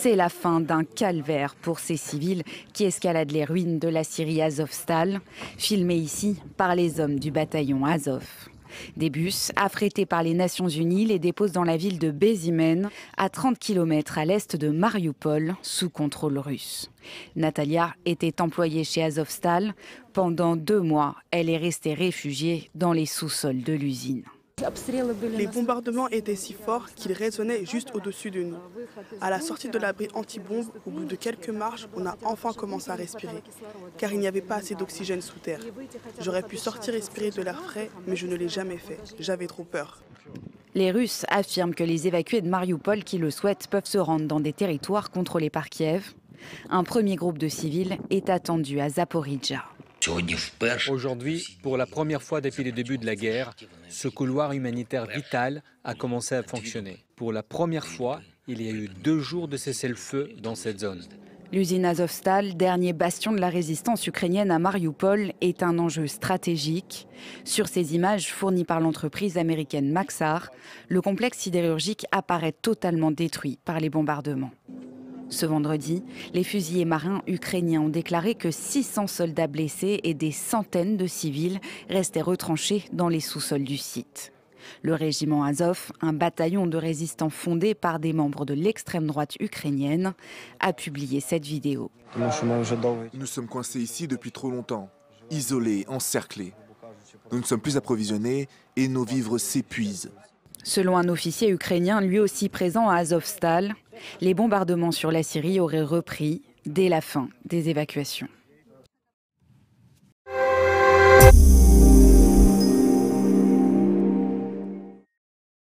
C'est la fin d'un calvaire pour ces civils qui escaladent les ruines de la Syrie Azovstal, filmés ici par les hommes du bataillon Azov. Des bus affrétés par les Nations Unies les déposent dans la ville de Bézimen, à 30 km à l'est de Marioupol, sous contrôle russe. Natalia était employée chez Azovstal. Pendant 2 mois, elle est restée réfugiée dans les sous-sols de l'usine. Les bombardements étaient si forts qu'ils résonnaient juste au-dessus de nous. À la sortie de l'abri anti-bombe, au bout de quelques marches, on a enfin commencé à respirer, car il n'y avait pas assez d'oxygène sous terre. J'aurais pu sortir respirer de l'air frais, mais je ne l'ai jamais fait. J'avais trop peur. Les Russes affirment que les évacués de Marioupol qui le souhaitent peuvent se rendre dans des territoires contrôlés par Kiev. Un premier groupe de civils est attendu à Zaporijjia. Aujourd'hui, pour la première fois depuis le début de la guerre, ce couloir humanitaire vital a commencé à fonctionner. Pour la première fois, il y a eu 2 jours de cessez-le-feu dans cette zone. L'usine Azovstal, dernier bastion de la résistance ukrainienne à Marioupol, est un enjeu stratégique. Sur ces images fournies par l'entreprise américaine Maxar, le complexe sidérurgique apparaît totalement détruit par les bombardements. Ce vendredi, les fusiliers marins ukrainiens ont déclaré que 600 soldats blessés et des centaines de civils restaient retranchés dans les sous-sols du site. Le régiment Azov, un bataillon de résistants fondé par des membres de l'extrême droite ukrainienne, a publié cette vidéo. Nous sommes coincés ici depuis trop longtemps, isolés, encerclés. Nous ne sommes plus approvisionnés et nos vivres s'épuisent. Selon un officier ukrainien lui aussi présent à Azovstal, les bombardements sur la Syrie auraient repris dès la fin des évacuations.